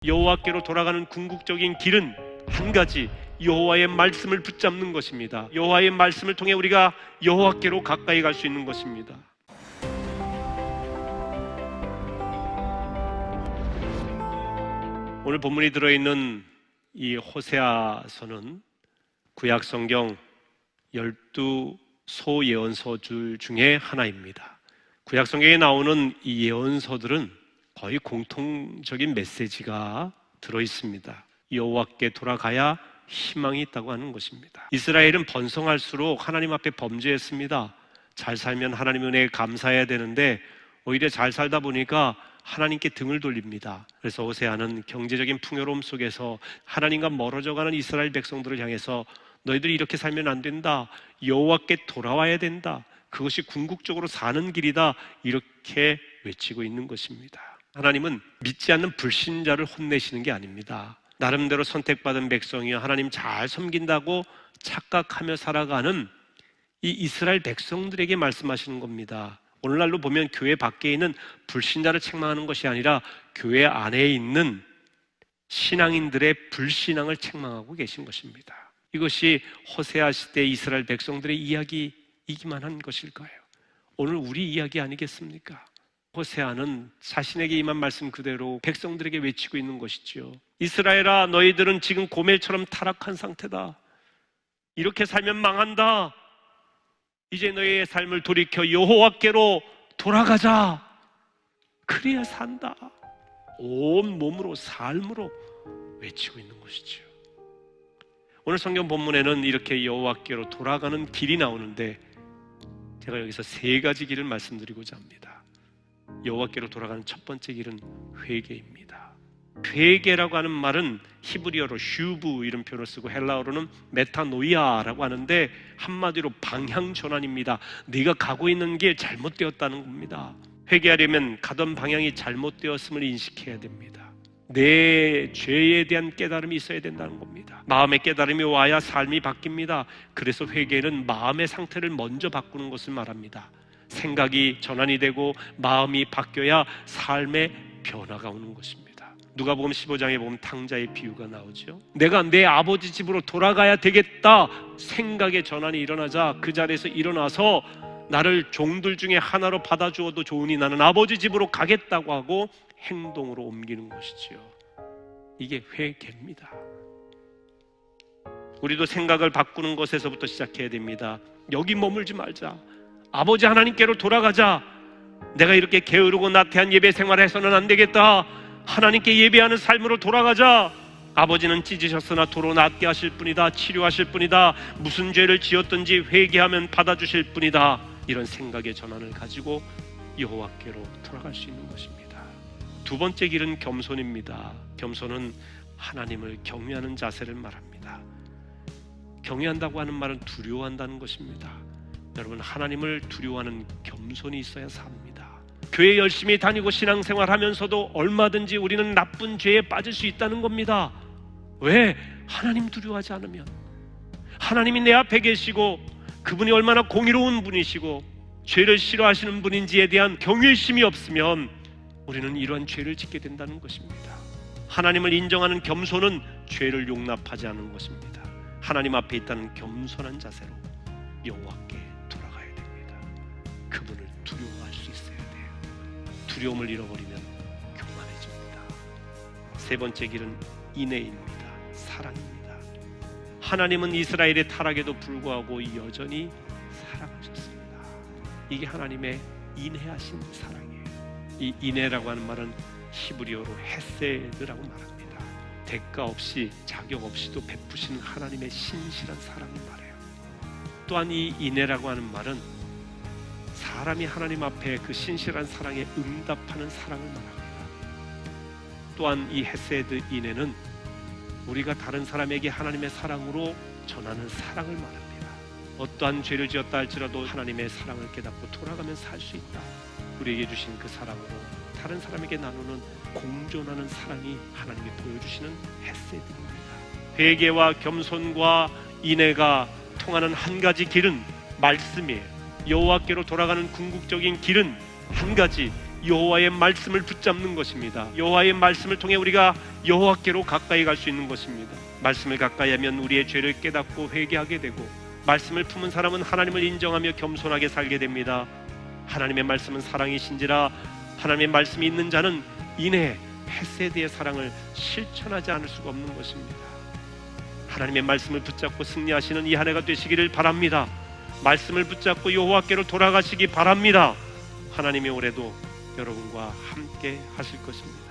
여호와께로 돌아가는 궁극적인 길은 한 가지, 여호와의 말씀을 붙잡는 것입니다. 여호와의 말씀을 통해 우리가 여호와께로 가까이 갈 수 있는 것입니다. 오늘 본문이 들어있는 이 호세아서는 구약 성경 12 소예언서들 중에 하나입니다. 구약 성경에 나오는 이 예언서들은 거의 공통적인 메시지가 들어있습니다. 여호와께 돌아가야 희망이 있다고 하는 것입니다. 이스라엘은 번성할수록 하나님 앞에 범죄했습니다. 잘 살면 하나님 은혜에 감사해야 되는데 오히려 잘 살다 보니까 하나님께 등을 돌립니다. 그래서 호세아는 경제적인 풍요로움 속에서 하나님과 멀어져가는 이스라엘 백성들을 향해서 너희들이 이렇게 살면 안 된다, 여호와께 돌아와야 된다, 그것이 궁극적으로 사는 길이다, 이렇게 외치고 있는 것입니다. 하나님은 믿지 않는 불신자를 혼내시는 게 아닙니다. 나름대로 선택받은 백성이여 하나님 잘 섬긴다고 착각하며 살아가는 이 이스라엘 백성들에게 말씀하시는 겁니다. 오늘날로 보면 교회 밖에 있는 불신자를 책망하는 것이 아니라 교회 안에 있는 신앙인들의 불신앙을 책망하고 계신 것입니다. 이것이 호세아 시대 이스라엘 백성들의 이야기이기만 한 것일까요? 오늘 우리 이야기 아니겠습니까? 호세아는 자신에게 임한 말씀 그대로 백성들에게 외치고 있는 것이죠. 이스라엘아, 너희들은 지금 고멜처럼 타락한 상태다. 이렇게 살면 망한다. 이제 너희의 삶을 돌이켜 여호와께로 돌아가자. 그래야 산다. 온 몸으로, 삶으로 외치고 있는 것이죠. 오늘 성경 본문에는 이렇게 여호와께로 돌아가는 길이 나오는데 제가 여기서 세 가지 길을 말씀드리고자 합니다. 여호와께로 돌아가는 첫 번째 길은 회개입니다. 회개라고 하는 말은 히브리어로 슈브 이런 표현을 쓰고 헬라어로는 메타노이아라고 하는데 한마디로 방향 전환입니다. 네가 가고 있는 게 잘못되었다는 겁니다. 회개하려면 가던 방향이 잘못되었음을 인식해야 됩니다. 내 죄에 대한 깨달음이 있어야 된다는 겁니다. 마음의 깨달음이 와야 삶이 바뀝니다. 그래서 회개는 마음의 상태를 먼저 바꾸는 것을 말합니다. 생각이 전환이 되고 마음이 바뀌어야 삶의 변화가 오는 것입니다. 누가복음 15장에 보면 탕자의 비유가 나오죠. 내가 내 아버지 집으로 돌아가야 되겠다 생각의 전환이 일어나자 그 자리에서 일어나서 나를 종들 중에 하나로 받아주어도 좋으니 나는 아버지 집으로 가겠다고 하고 행동으로 옮기는 것이지요. 이게 회개입니다. 우리도 생각을 바꾸는 것에서부터 시작해야 됩니다. 여기 머물지 말자. 아버지 하나님께로 돌아가자. 내가 이렇게 게으르고 나태한 예배 생활을 해서는 안 되겠다. 하나님께 예배하는 삶으로 돌아가자. 아버지는 찢으셨으나 도로 낫게 하실 뿐이다. 치료하실 뿐이다. 무슨 죄를 지었든지 회개하면 받아주실 뿐이다. 이런 생각의 전환을 가지고 여호와께로 돌아갈 수 있는 것입니다. 두 번째 길은 겸손입니다. 겸손은 하나님을 경외하는 자세를 말합니다. 경외한다고 하는 말은 두려워한다는 것입니다. 여러분, 하나님을 두려워하는 겸손이 있어야 삽니다. 교회 열심히 다니고 신앙생활 하면서도 얼마든지 우리는 나쁜 죄에 빠질 수 있다는 겁니다. 왜? 하나님 두려워하지 않으면. 하나님이 내 앞에 계시고 그분이 얼마나 공의로운 분이시고 죄를 싫어하시는 분인지에 대한 경외심이 없으면 우리는 이러한 죄를 짓게 된다는 것입니다. 하나님을 인정하는 겸손은 죄를 용납하지 않는 것입니다. 하나님 앞에 있다는 겸손한 자세로 여호와께 돌아가야 됩니다. 그분을 두려워할 수 있어야 돼요. 두려움을 잃어버리면 교만해집니다. 세 번째 길은 인애입니다. 사랑입니다. 하나님은 이스라엘의 타락에도 불구하고 여전히 사랑하셨습니다. 이게 하나님의 인애하신 사랑이에요. 이 인애라고 하는 말은 히브리어로 헤세드라고 말합니다. 대가 없이 자격 없이도 베푸시는 하나님의 신실한 사랑을 말해요. 또한 이 인애라고 하는 말은 사람이 하나님 앞에 그 신실한 사랑에 응답하는 사랑을 말합니다. 또한 이 헤세드 인애는 우리가 다른 사람에게 하나님의 사랑으로 전하는 사랑을 말합니다. 어떠한 죄를 지었다 할지라도 하나님의 사랑을 깨닫고 돌아가면 살 수 있다. 우리에게 주신 그 사랑으로 다른 사람에게 나누는 공존하는 사랑이 하나님이 보여주시는 헤세드입니다. 회개와 겸손과 인애가 통하는 한 가지 길은 말씀이에요. 여호와께로 돌아가는 궁극적인 길은 한 가지, 여호와의 말씀을 붙잡는 것입니다. 여호와의 말씀을 통해 우리가 여호와께로 가까이 갈 수 있는 것입니다. 말씀을 가까이 하면 우리의 죄를 깨닫고 회개하게 되고, 말씀을 품은 사람은 하나님을 인정하며 겸손하게 살게 됩니다. 하나님의 말씀은 사랑이신지라 하나님의 말씀이 있는 자는 이내 헤세드의 사랑을 실천하지 않을 수가 없는 것입니다. 하나님의 말씀을 붙잡고 승리하시는 이 한 해가 되시기를 바랍니다. 말씀을 붙잡고 여호와께로 돌아가시기 바랍니다. 하나님이 올해도 여러분과 함께 하실 것입니다.